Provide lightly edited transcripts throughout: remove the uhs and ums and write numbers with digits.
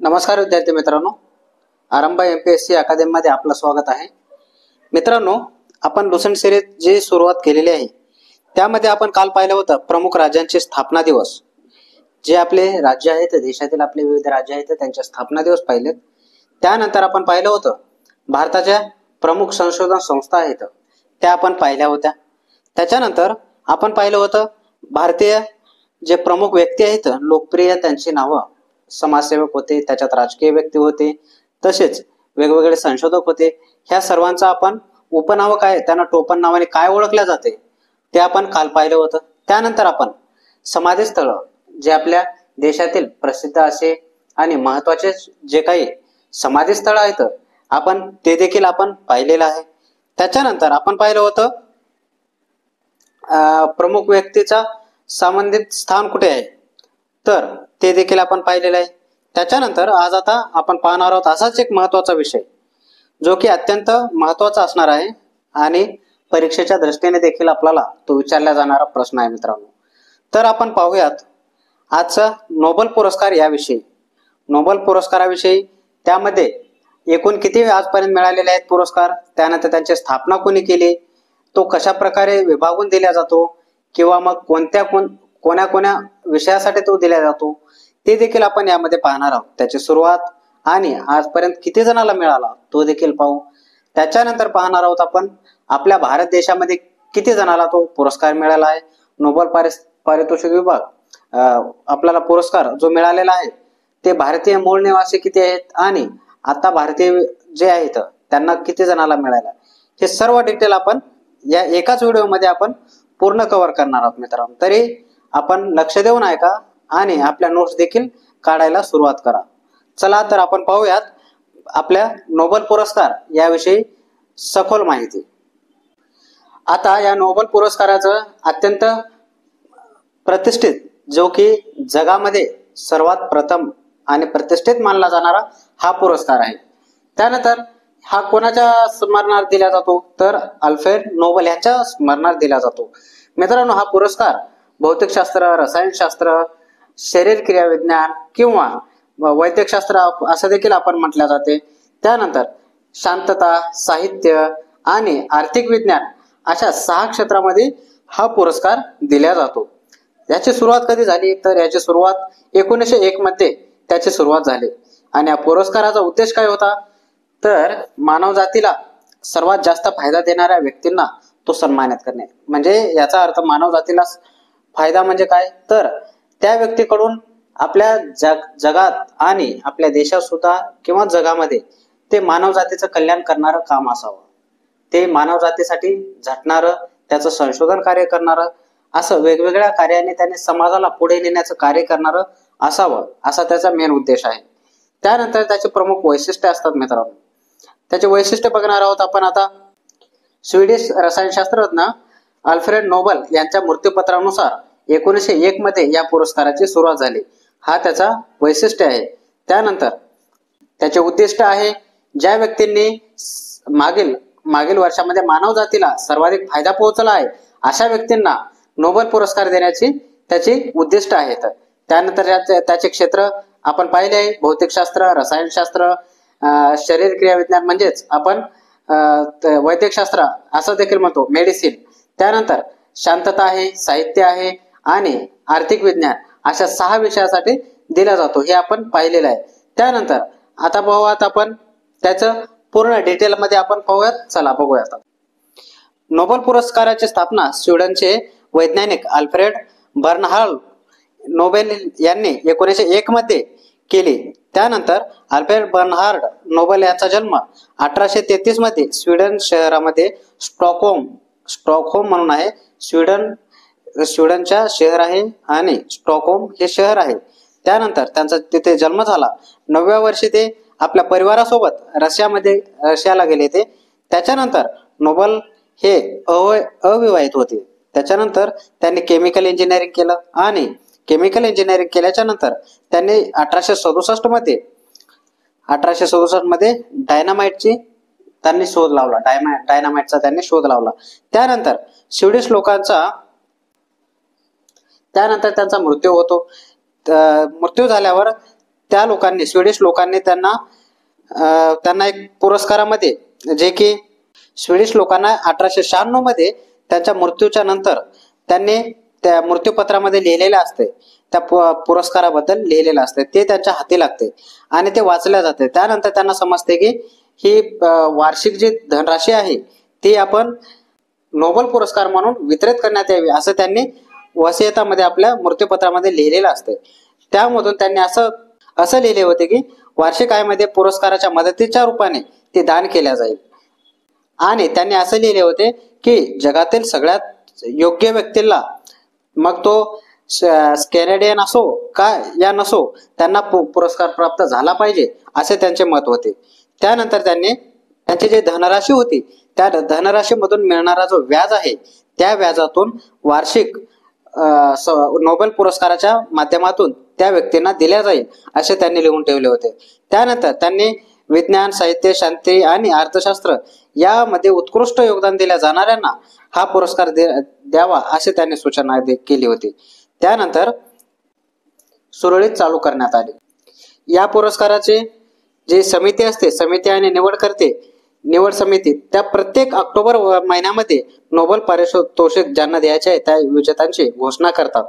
नमस्कार विद्यार्थी मित्रांनो, आरंभ MPSC अकादमी मध्ये आपलं स्वागत आहे. मित्रांनो, आपण लुसेंट सिरीज जी सुरुवात केलेली आहे त्यामध्ये आपण काल पाहिलं होतं प्रमुख राज्यांचे स्थापना दिवस. जे आपले राज्य आहेत, देशातील आपले विविध राज्य आहेत त्यांचे स्थापना दिवस पाहिलेत. त्यानंतर आपण पाहिलं होतं भारताच्या प्रमुख संशोधन संस्था आहेत त्या आपण पाहिल्या होत्या. त्याच्यानंतर आपण पाहिलं होतं भारतीय जे प्रमुख व्यक्ती आहेत लोकप्रिय त्यांची नावं, समाजसेवक होते, त्याच्यात राजकीय व्यक्ती होते, तसेच वेगवेगळे संशोधक होते. ह्या सर्वांचा आपण उपनाव काय, त्यांना टोपण नावाने काय ओळखल्या जाते ते आपण काल पाहिलं होतं. त्यानंतर आपण समाधी स्थळ जे आपल्या देशातील प्रसिद्ध असे आणि महत्वाचे जे काही समाधी स्थळ आहेत आपण ते देखील आपण पाहिलेलं आहे. त्याच्यानंतर आपण पाहिलं होतं प्रमुख व्यक्तीचा संबंधित स्थान कुठे आहे तर ते देखील आपण पाहिलेलं आहे. त्याच्यानंतर आज आता आपण पाहणार आहोत असाच एक महत्वाचा विषय जो की अत्यंत महत्वाचा असणार आहे आणि परीक्षेच्या दृष्टीने देखील आपल्याला तो विचारला जाणारा प्रश्न आहे मित्रांनो. तर आपण पाहूयात आजचा नोबेल पुरस्कार याविषयी. नोबेल पुरस्काराविषयी त्यामध्ये एकूण किती आजपर्यंत मिळालेले आहेत पुरस्कार, त्यानंतर त्यांची स्थापना कोणी केली, तो कशा प्रकारे विभागून दिला जातो किंवा मग कोण्या विषयासाठी तो दिला जातो ते देखील आपण यामध्ये पाहणार आहोत. त्याची सुरुवात आणि आजपर्यंत किती जणांना मिळाला तो देखील पाहू. त्याच्यानंतर पाहणार आहोत आपण आपल्या भारत देशामध्ये किती जणांना तो पुरस्कार मिळाला आहे. नोबेल पारितोषिक विभाग आपल्याला पुरस्कार जो मिळालेला आहे ते भारतीय मूळ निवासी किती आहेत आणि आता भारतीय जे आहेत त्यांना किती जणांना मिळाला, हे सर्व डिटेल आपण या एकाच व्हिडिओमध्ये आपण पूर्ण कव्हर करणार आहोत मित्रांनो. तरी आपण लक्ष देऊन ऐका आणि आपल्या नोट्स देखील काढायला सुरुवात करा. चला तर आपण पाहूयात आपल्या नोबेल पुरस्कार याविषयी सखोल माहिती. आता या नोबेल पुरस्काराचं अत्यंत प्रतिष्ठित जो की जगामध्ये सर्वात प्रथम आणि प्रतिष्ठित मानला जाणारा हा पुरस्कार आहे. त्यानंतर हा कोणाच्या स्मरणार्थ दिला जातो तर अल्फ्रेड नोबेल यांच्या स्मरणार्थ दिला जातो. मित्रांनो, हा पुरस्कार भौतिकशास्त्र, रसायनशास्त्र, शरीर क्रिया विज्ञान किंवा वैद्यकशास्त्र असं देखील आपण म्हटलं जाते. त्यानंतर शांतता, साहित्य आणि आर्थिक विज्ञान अशा 6 क्षेत्रामध्ये हा पुरस्कार दिला जातो. याची सुरुवात कधी झाली तर याची सुरुवात 1901 मध्ये त्याची सुरुवात झाली आणि या पुरस्काराचा उद्देश काय होता तर मानवजातीला सर्वात जास्त फायदा देणाऱ्या व्यक्तींना तो सन्मानित करणे. म्हणजे याचा अर्थ मानवजातीला फायदा म्हणजे काय तर त्या व्यक्तीकडून आपल्या जगात आणि आपल्या देशात सुद्धा किंवा जगामध्ये ते मानवजातीचं कल्याण करणारं काम असावं, ते मानवजातीसाठी झटणारं, त्याचं संशोधन कार्य करणारं, असं वेगवेगळ्या कार्याने त्याने समाजाला पुढे नेण्याचं कार्य करणारं असावं, असा त्याचा मेन उद्देश आहे. त्यानंतर त्याचे प्रमुख वैशिष्ट्य असतात मित्रांनो. त्याचे वैशिष्ट्य बघणार आहोत आपण आता. स्वीडिश रसायनशास्त्रज्ञ अल्फ्रेड नोबेल यांच्या मृत्यूपत्रानुसार 1901 मध्ये या पुरस्काराची सुरुवात झाली. हा त्याचा वैशिष्ट्य आहे. त्यानंतर त्याचे उद्दिष्ट आहे ज्या व्यक्तींनी मागील वर्षामध्ये मानवजातीला सर्वाधिक फायदा पोहोचला आहे अशा व्यक्तींना नोबेल पुरस्कार देण्याची त्याची उद्दिष्ट आहेत. त्यानंतर त्याचे क्षेत्र आपण पाहिले आहे भौतिकशास्त्र, रसायनशास्त्र, शरीर क्रिया विज्ञान म्हणजेच आपण वैद्यकशास्त्र असं देखील म्हणतो, मेडिसिन. त्यानंतर शांतता आहे, साहित्य आहे आणि आर्थिक विज्ञान अशा 6 विषयासाठी दिला जातो, हे आपण पाहिलेलं आहे. त्यानंतर आता पाहूयात आपण त्याचं पूर्ण डिटेल मध्ये आपण पाहूयात. चला बघूयात. नोबेल पुरस्काराची स्थापना स्वीडनचे वैज्ञानिक अल्फ्रेड बर्नहार्ड नोबेल यांनी 1901 मध्ये केली. त्यानंतर अल्फ्रेड बर्नहार्ड नोबेल यांचा जन्म 1833 मध्ये स्वीडन शहरामध्ये स्टॉकहोम म्हणून आहे. स्वीडनच्या शहर आहे आणि स्टॉकहोम हे शहर आहे. त्यानंतर त्यांचा तिथे जन्म झाला. 9व्या वर्षी ते आपल्या परिवारासोबत रशियाला गेले ते. त्याच्यानंतर नोबेल हे अविवाहित होते. त्याच्यानंतर त्यांनी केमिकल इंजिनिअरिंग केलं आणि केमिकल इंजिनिअरिंग केल्याच्या नंतर त्यांनी 1867 मध्ये डायनामाइटची त्यांनी शोध लावला. डायनामाइटचा त्यांनी शोध लावला. त्यानंतर स्वीडिश लोकांचा त्यानंतर त्यांचा मृत्यू होतो. मृत्यू झाल्यावर त्या लोकांनी, स्वीडिश लोकांनी त्यांना एक पुरस्कारामध्ये, जे की स्वीडिश लोकांना 1896 मध्ये त्यांच्या मृत्यूच्या नंतर त्यांनी त्या मृत्यूपत्रामध्ये लिहिलेलं असते, त्या पुरस्काराबद्दल लिहिलेलं असते, ते त्यांच्या हाती लागते आणि ते वाचल्या जाते. त्यानंतर त्यांना समजते की ही वार्षिक जी धनराशी आहे ती आपण नोबेल पुरस्कार म्हणून वितरित करण्यात यावी, असं त्यांनी वसियतामध्ये, आपल्या मृत्यूपत्रामध्ये लिहिलेलं असते. त्यामधून त्यांनी असं लिहिले होते की वार्षिक आयमध्ये पुरस्काराच्या मदतीच्या रूपाने ते दान केल्या जाईल. आणि त्यांनी असं लिहिले होते की जगातील सगळ्यात योग्य व्यक्तीला, मग तो कॅनेडियन असो का या नसो, त्यांना पुरस्कार प्राप्त झाला पाहिजे, असे त्यांचे मत होते. त्यानंतर त्यांची जी धनराशी होती त्या धनराशीमधून मिळणारा जो व्याज आहे त्या व्याजातून वार्षिक नोबेल पुरस्काराच्या माध्यमातून त्या व्यक्तींना दिल्या जाईल, असे त्यांनी लिहून ठेवले होते. त्यानंतर त्यांनी विज्ञान, साहित्य, शांती आणि अर्थशास्त्र यामध्ये उत्कृष्ट योगदान दिल्या जाणाऱ्यांना हा पुरस्कार द्यावा, असे त्यांनी सूचना केली होती. त्यानंतर सुरळीत चालू करण्यात आली. या पुरस्काराचे जी समिती असते, समिती आणि निवड समिती, त्या प्रत्येक ऑक्टोबर महिन्यामध्ये नोबेल पारितोषिक ज्यांना द्यायचे आहे त्या विजेत्यांची घोषणा करतात.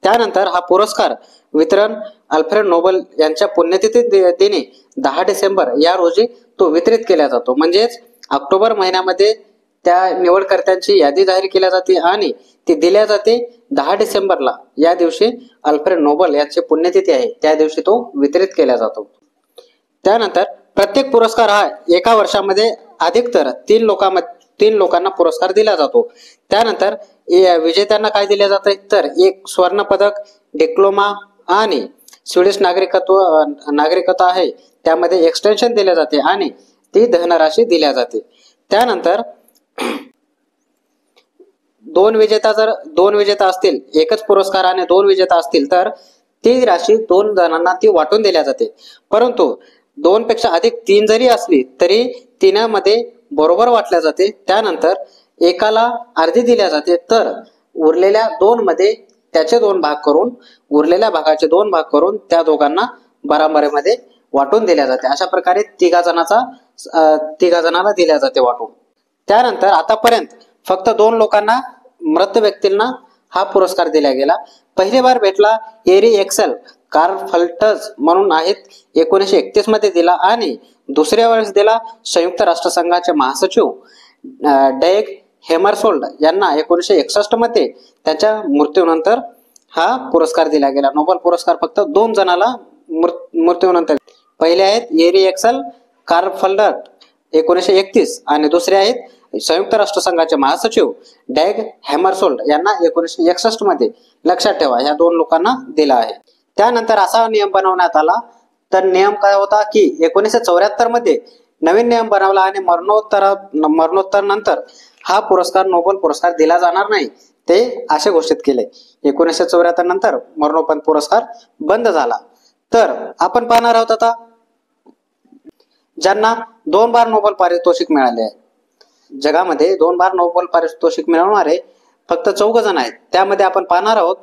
त्यानंतर हा पुरस्कार वितरण अल्फ्रेड नोबेल यांच्या पुण्यतिथी दिनी 10 डिसेंबर या रोजी तो वितरित केला जातो. म्हणजेच ऑक्टोबर महिन्यामध्ये त्या निवडकर्त्यांची यादी जाहीर केली जाते आणि ती दिल्या जाते 10 डिसेंबरला. या दिवशी अल्फ्रेड नोबेल यांची पुण्यतिथी आहे, त्या दिवशी तो वितरित केला जातो. त्यानंतर प्रत्येक पुरस्कार हा एका वर्षामध्ये अधिकतर 3 लोकांना पुरस्कार दिला जातो. त्यानंतर विजेत्यांना काय दिले जाते तर एक स्वर्ण पदक, डिप्लोमा आणि स्वीडिश नागरिकत्व आहे त्यामध्ये एक्सटेन्शन दिले जाते आणि ती धनराशी दिल्या जाते. त्यानंतर दोन विजेता असतील, एकच पुरस्कार आणि 2 विजेता असतील तर ती राशी 2 जणांना ती वाटून दिल्या जाते. परंतु 2 पेक्षा अधिक 3 जरी असली तरी 3 मध्ये बरोबर वाटल्या जाते. त्यानंतर एकाला अर्धी दिल्या जाते, तर उरलेल्या 2 मध्ये त्याचे 2 भाग करून, उरलेल्या भागाचे 2 भाग करून त्या दोघांना बराबरीमध्ये वाटून दिल्या जाते. अशा प्रकारे 3 जणांना दिल्या जाते वाटून. त्यानंतर आतापर्यंत फक्त 2 लोकांना, मृत व्यक्तींना हा पुरस्कार दिला गेला. पहिली बार भेटला एरी एक्सेल कार्लफ्टज म्हणून आहेत, 1931 मध्ये दिला आणि दुसऱ्या वेळेस दिला संयुक्त राष्ट्रसंघाचे महासचिव डॅग हेमरसोल्ड यांना 1961 मध्ये त्यांच्या मृत्यूनंतर हा पुरस्कार दिला गेला. नोबेल पुरस्कार फक्त 2 जणांना मृत्यूनंतर. पहिले आहेत एरी एक्सेल कार्लफ्टज 1931 आणि दुसरे आहेत संयुक्त राष्ट्रसंघाचे महासचिव डॅग हेमरसोल्ड यांना 1961 मध्ये. लक्षात ठेवा, ह्या 2 लोकांना दिला आहे. त्यानंतर असा नियम बनवण्यात आला, तर नियम काय होता की 1974 मध्ये नवीन नियम बनवला आणि मरणोत्तर नंतर हा पुरस्कार, नोबेल पुरस्कार दिला जाणार नाही, ते असे घोषित केले. 1974 नंतर मरणोत्तर पुरस्कार बंद झाला. तर आपण पाहणार आहोत आता ज्यांना 2 बार नोबेल पारितोषिक मिळाले आहे. जगामध्ये 2 बार नोबेल पारितोषिक मिळवणारे फक्त 4 जण आहेत. त्यामध्ये आपण पाहणार आहोत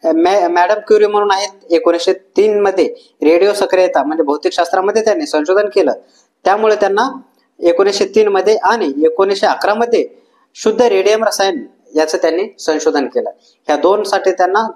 मॅडम क्युरी म्हणून आहेत. 1903 मध्ये रेडिओ सक्रियता म्हणजे भौतिकशास्त्रामध्ये त्यांनी संशोधन केलं, त्यामुळे त्यांना 1903 मध्ये आणि 1911 मध्ये शुद्ध रेडियम रसायन याचं त्यांनी संशोधन केलं. ह्या 2 साठी त्यांना,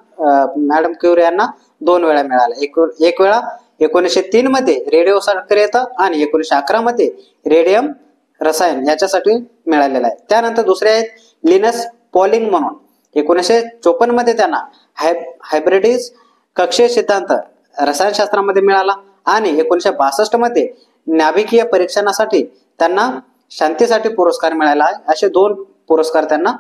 मॅडम क्युरी यांना 2 वेळा मिळाला. एक वेळा 1903 मध्ये रेडिओ सक्रियता आणि 1911 मध्ये रेडियम रसायन याच्यासाठी मिळालेला आहे. त्यानंतर दुसरे आहेत लिनस पॉलिंग म्हणून. 1954 मध्ये त्यांना हायब्रिडिज कक्षीय सिद्धांत रसायनशास्त्रामध्ये मिळाला आणि 1962 मध्ये नाभिकीय परीक्षणासाठी त्यांना शांतीसाठी पुरस्कार मिळाला आहे. असे 2 पुरस्कार त्यांना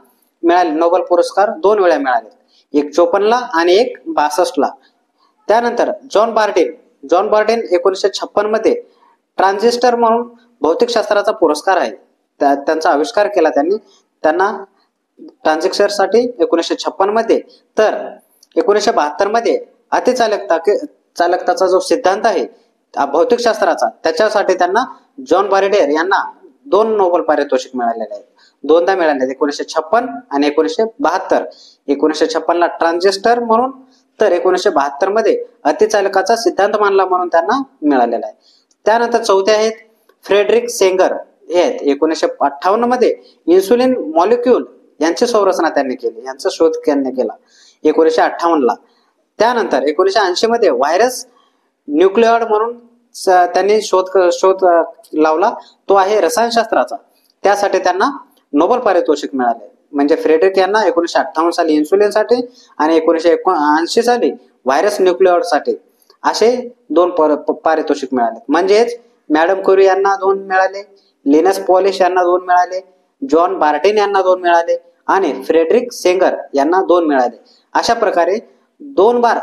मिळाले. नोबेल पुरस्कार 2 वेळा मिळाले, एक 54 आणि एक 62. त्यानंतर जॉन बार्डेन 1956 मध्ये ट्रान्झिस्टर म्हणून भौतिकशास्त्राचा पुरस्कार आहे, त्यांचा आविष्कार केला त्यांना ट्रान्झिस्टरसाठी 1956 मध्ये. तर 1972 मध्ये अतिचालकताचा जो सिद्धांत आहे भौतिकशास्त्राचा, त्याच्यासाठी त्यांना जॉन बार्डेन यांना 2 नोबेल पारितोषिक मिळालेले आहेत, 2दा मिळाले, 1956 आणि 1972. 1956 ट्रान्झिस्टर म्हणून तर 1972 मध्ये अतिचालकाचा सिद्धांत मांडला म्हणून त्यांना मिळालेला आहे. त्यानंतर चौथे आहेत फ्रेडरिक सेंगर, हे आहेत 1958 मध्ये इन्सुलिन मॉलिक्यूल यांची संरचना त्यांनी केली, यांचा शोध त्यांनी केला 1958 ला. त्यानंतर 1980 मध्ये व्हायरस न्यूक्लिऑइड म्हणून त्यांनी शोध लावला, तो आहे रसायनशास्त्राचा. त्यासाठी त्यांना नोबेल पारितोषिक मिळाले. म्हणजे फ्रेडरिक यांना 1958 साली इन्सुलिनसाठी आणि 1980 साली व्हायरस न्यूक्लिऑइड साठी असे 2 पारितोषिक मिळाले. म्हणजेच मॅडम क्युरी यांना 2 मिळाले, लिनस पॉलिश यांना 2 मिळाले, जॉन बार्टिन यांना 2 मिळाले आणि फ्रेडरिक सेंगर यांना 2 मिळाले. अशा प्रकारे 2 बार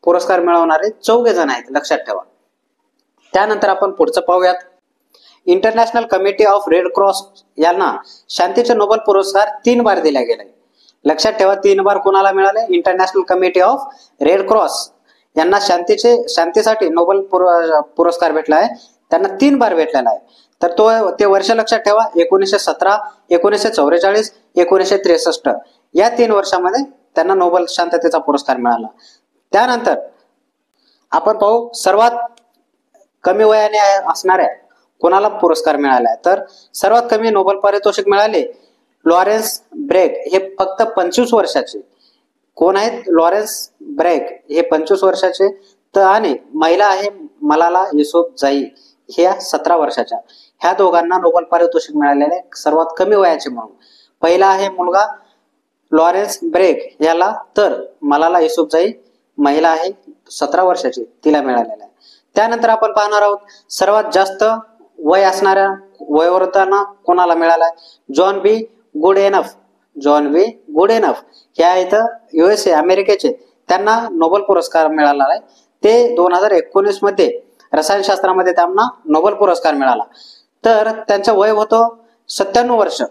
पुरस्कार मिळवणारे 4 जण आहेत, लक्षात ठेवा. त्यानंतर आपण पुढचं पाहूयात. International committee of red cross यांना शांतीचे नोबेल पुरस्कार 3 बार दिला गेला. लक्षात ठेवा, 3 बार कोणाला मिळाले? International committee of red cross यांना शांतीसाठी नोबेल पुरस्कार भेटला आहे. त्यांना 3 बार भेटलेला आहे. तर ते वर्ष लक्षात ठेवा, 1917, 1944, 1963 या 3 वर्षामध्ये त्यांना नोबेल शांततेचा पुरस्कार मिळाला. त्यानंतर आपण पाहू सर्वात कमी वयाने असणाऱ्या कोणाला पुरस्कार मिळाला आहे. तर सर्वात कमी नोबेल पारितोषिक मिळाले लॉरेन्स ब्रॅग, हे फक्त 25 वर्षाचे. कोण आहेत? लॉरेन्स ब्रॅग, हे 25 वर्षाचे. तर आणि महिला आहे मलाला युसुफझाई, ह्या 17 वर्षाच्या. ह्या दोघांना नोबेल पारितोषिक मिळालेले सर्वात कमी वयाचे म्हणून. पहिला आहे मुलगा लॉरेन्स ब्रॅग याला, तर मलाला युसुफझाई महिला आहे 17 वर्षाची, तिला मिळालेला आहे. त्यानंतर आपण पाहणार आहोत सर्वात जास्त वय असणाऱ्या वयोवृद्धांना कोणाला मिळालाय? जॉन बी गुडएनफ. जॉन बी गुडएनफ हे आहेत USA अमेरिकेचे, त्यांना नोबेल पुरस्कार मिळाला आहे. ते 2019 मध्ये रसायनशास्त्रामध्ये त्यांना नोबेल पुरस्कार मिळाला. तर त्यांचं वय होतं 97 वर्ष.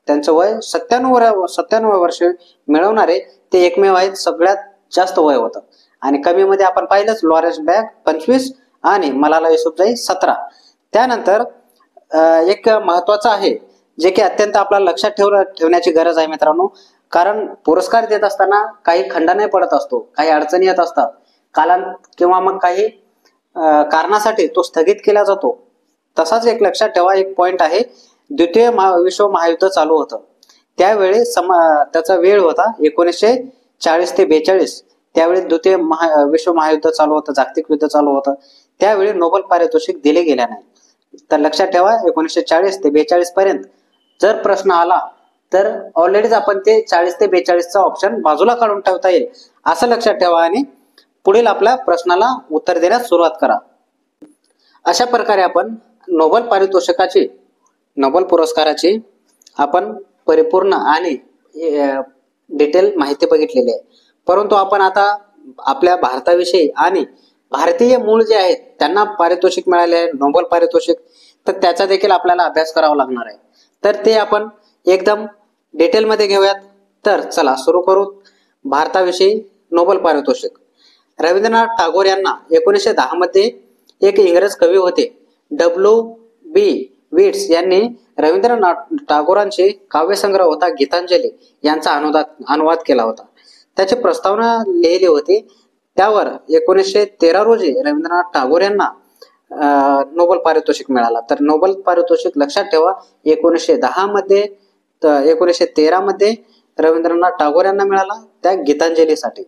त्यांचं वय 97 वर्ष मिळवणारे ते एकमेव आहेत, सगळ्यात जास्त वय होतं. आणि कमी मध्ये आपण पाहिलंच लॉरेन्स ब्रॅग 25 आणि मलाला युसुफझाई 17. त्यानंतर एक महत्वाचं आहे जे की अत्यंत आपल्याला लक्षात ठेवण्याची गरज आहे मित्रांनो, कारण पुरस्कार देत असताना काही खंडाने पडत असतो, काही अडचणी येत असतात, किंवा मग काही कारणासाठी तो स्थगित केला जातो. तसाच एक लक्षात ठेवा, एक पॉइंट आहे, द्वितीय विश्व महायुद्ध चालू होतं त्यावेळी त्याचा वेळ होता 1940 ते 42. त्यावेळी द्वितीय विश्व महायुद्ध चालू होतं, जागतिक युद्ध चालू होतं. त्यावेळी नोबेल पारितोषिक दिले गेले नाही. तर लक्षात ठेवा 1940 ते 42 पर्यंत जर प्रश्न आला तर ऑलरेडीच आपण ते 40 ते 42चा ऑप्शन बाजूला काढून ठेवता येईल असं लक्षात ठेवा आणि पुढील आपल्या प्रश्नाला उत्तर देण्यास सुरुवात करा. अशा प्रकारे आपण नोबेल पुरस्काराची आपण परिपूर्ण आणि डिटेल माहिती बघितलेली आहे. परंतु आपण आता आपल्या भारताविषयी आणि भारतीय मूळ जे आहेत त्यांना पारितोषिक मिळाले आहे नोबेल पारितोषिक, तर त्याचा देखील आपल्याला अभ्यास करावा लागणार आहे. तर ते आपण एकदम डिटेलमध्ये घेऊयात. तर चला सुरू करू. भारताविषयी नोबेल पारितोषिक. रवींद्रनाथ टागोर यांना 1910 मध्ये एक इंग्रज कवी होते W.B. विट्स यांनी रवींद्रनाथ टागोरांचे काव्यसंग्रह होता गीतांजली यांचा अनुवाद केला होता. त्याची प्रस्तावना लिहिली होती. त्यावर 1913 रोजी रवींद्रनाथ टागोर यांना नोबेल पारितोषिक मिळाला. तर नोबेल पारितोषिक लक्षात ठेवा 1910 मध्ये 1913 मध्ये रवींद्रनाथ टागोर यांना मिळाला त्या गीतांजलीसाठी.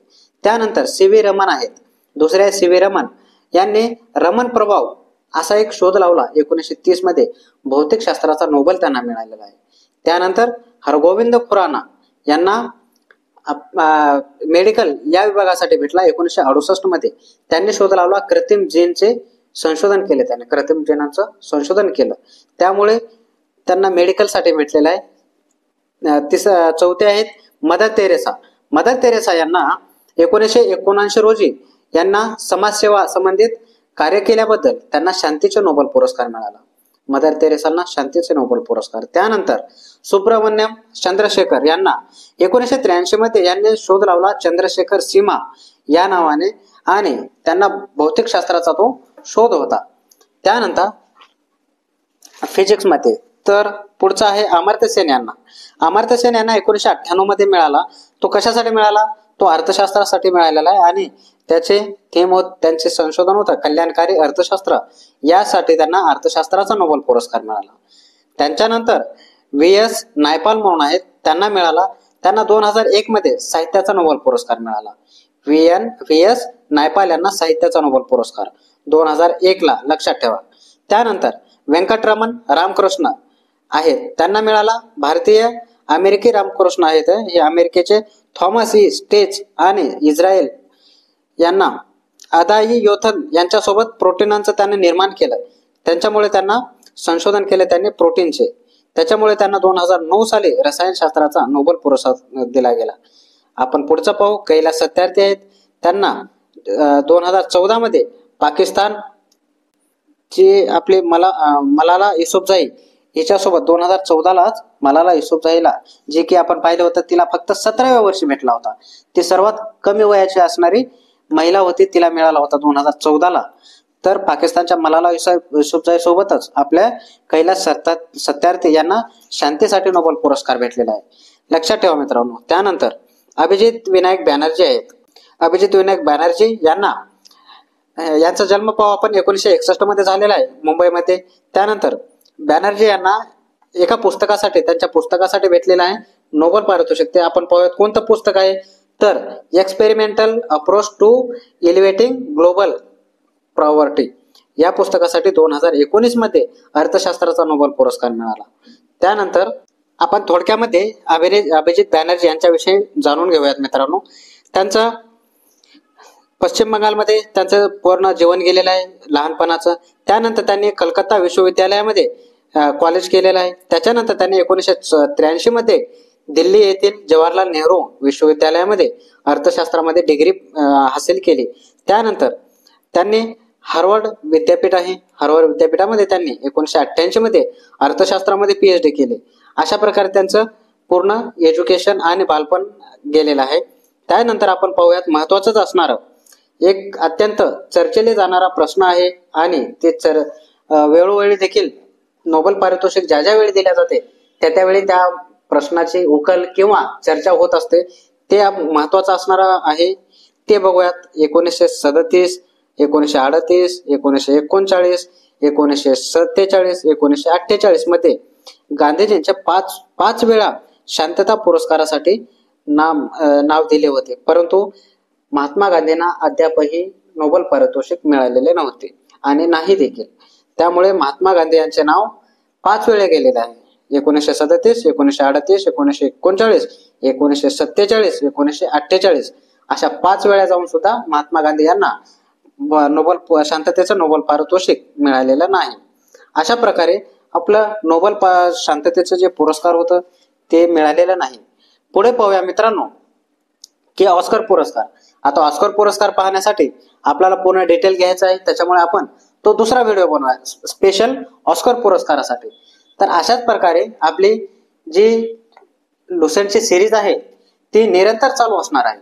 त्यानंतर C.V. रमन आहेत. दुसऱ्या C.V. रमन यांनी रमन प्रभाव असा एक शोध लावला 1930 मध्ये. भौतिक शास्त्राचा नोबेल त्यांना मिळालेला आहे. त्यानंतर हरगोविंद खुराना यांना मेडिकल या विभागासाठी भेटला 1968 मध्ये. त्यांनी शोध लावला कृत्रिम जीनचे संशोधन केले. त्याने कृत्रिम जीनांचं संशोधन केलं, त्यामुळे त्यांना मेडिकल साठी भेटलेलं आहे. चौथे आहेत मदर तेरेसा. मदर तेरेसा यांना 1979 रोजी यांना समाजसेवा संबंधित कार्य केल्याबद्दल त्यांना शांतीचे नोबेल पुरस्कार मिळाला. मदर तेरेसांना शांतीचे नोबेल पुरस्कार. त्यानंतर सुब्रमण्यम चंद्रशेखर यांना 1983 मध्ये यांनी शोध लावला चंद्रशेखर सीमा या नावाने आणि त्यांना भौतिक शास्त्राचा तो शोध होता. त्यानंतर फिजिक्स मध्ये तर पुढचा आहे अमर्त्य सेन यांना. अमर्त्य सेन यांना 1998 मध्ये मिळाला. तो कशासाठी मिळाला? तो अर्थशास्त्रासाठी मिळालेला आहे आणि त्याचे थीम त्यांचे संशोधन होतं कल्याणकारी अर्थशास्त्र, यासाठी त्यांना अर्थशास्त्राचा नोबेल पुरस्कार मिळाला. त्यांच्यानंतर व्ही.एस. नायपाल म्हणून आहेत, त्यांना मिळाला. त्यांना 2001 मध्ये साहित्याचा नोबेल पुरस्कार मिळाला. व्ही.एस. नायपाल यांना साहित्याचा नोबेल पुरस्कार 2001 ला, लक्षात ठेवा. त्यानंतर व्यंकटरमण रामकृष्ण आहेत, त्यांना मिळाला. भारतीय अमेरिकी रामकृष्ण आहेत, हे अमेरिकेचे. थॉमस ई स्टेच आणि इस्रायल यांना अदाई योथन यांच्यासोबत प्रोटीनांचं त्यांनी निर्माण केलं. त्यांच्यामुळे त्यांना संशोधन केले त्यांनी प्रोटीनचे. त्याच्यामुळे त्यांना 2009 साली रसायनशास्त्राचा नोबेल पुरस्कार दिला गेला. आपण पुढचं पाहू. कैलास सत्यार्थी आहेत, त्यांना 2014 मध्ये पाकिस्तान ची आपली मलाला युसुफजाई हिच्यासोबत 2014लाच मलाला युसुफजाईला, जे की आपण पाहिलं होतं, तिला फक्त 17व्या वर्षी भेटला होता. ती सर्वात कमी वयाची असणारी महिला होती, तिला मिळाला होता 2014ला. तर पाकिस्तानच्या मलाला युसुफजाई सोबतच आपल्या कैलास सत्यार्थी यांना शांतीसाठी नोबेल पुरस्कार भेटलेला आहे, लक्षात ठेवा मित्रांनो. त्यानंतर अभिजित विनायक बॅनर्जी आहेत. अभिजित विनायक बॅनर्जी यांचा जन्म पाहू आपण 1961 मध्ये झालेला आहे, मुंबईमध्ये. त्यानंतर बॅनर्जी यांना एका पुस्तकासाठी, त्यांच्या पुस्तकासाठी भेटलेला आहे नोबेल पारितोषिक. ते आपण पाहूयात कोणतं पुस्तक आहे, तर experimental approach to elevating global poverty या पुस्तकासाठी 2019 मध्ये अर्थशास्त्राचा नोबेल पुरस्कार मिळाला. त्यानंतर आपण थोडक्यामध्ये अभिजित बॅनर्जी यांच्याविषयी जाणून घेऊयात मित्रांनो. त्यांचं पश्चिम बंगालमध्ये त्यांचं पूर्ण जीवन गेलेलं आहे लहानपणाचं. त्यानंतर त्यांनी कलकत्ता विश्वविद्यालयामध्ये कॉलेज केलेलं आहे. त्याच्यानंतर त्यांनी 1983 मध्ये दिल्ली येथील जवाहरलाल नेहरू विश्वविद्यालयामध्ये अर्थशास्त्रामध्ये डिग्री हासिल केली. त्यानंतर त्यांनी हार्वर्ड विद्यापीठ आहे, हार्वर्ड विद्यापीठामध्ये त्यांनी 1988 मध्ये अर्थशास्त्रामध्ये PhD केली. अशा प्रकारे त्यांचं पूर्ण एज्युकेशन आणि बालपण गेलेलं आहे. त्यानंतर आपण पाहूयात महत्वाचंच असणारं एक अत्यंत चर्चेले जाणारा प्रश्न आहे आणि ते वेळोवेळी देखील नोबेल पारितोषिक ज्या वेळी दिल्या जाते त्यावेळी त्या प्रश्नाची उकल किंवा चर्चा होत असते. ते महत्वाचं असणारं आहे, ते बघूयात. 1937, 1938, 1939, 1947, 1948 मध्ये गांधीजींच्या पाच वेळा शांतता पुरस्कारासाठी नाव दिले होते, परंतु महात्मा गांधींना अद्यापही नोबेल पारितोषिक मिळालेले नव्हते आणि नाही देखील. त्यामुळे महात्मा गांधी यांचे नाव 5 वेळा गेलेले आहे. 1937, 1938, 1939, 1947, 1948 अशा 5 वेळा जाऊन सुद्धा महात्मा गांधी यांना शांततेचं नोबेल पारितोषिक मिळालेलं नाही. अशा प्रकारे आपलं नोबेल शांततेचं जे पुरस्कार होतं ते मिळालेलं नाही. पुढे पाहूया मित्रांनो की ऑस्कर पुरस्कार. आता ऑस्कर पुरस्कार पाहण्यासाठी आपल्याला पूर्ण डिटेल घ्यायचं आहे, त्याच्यामुळे आपण तो दुसरा व्हिडिओ बनवूया स्पेशल ऑस्कर पुरस्कारासाठी. तर अशाच प्रकारे आपली जी लुसेंटची सिरीज आहे ती निरंतर चालू असणार आहे.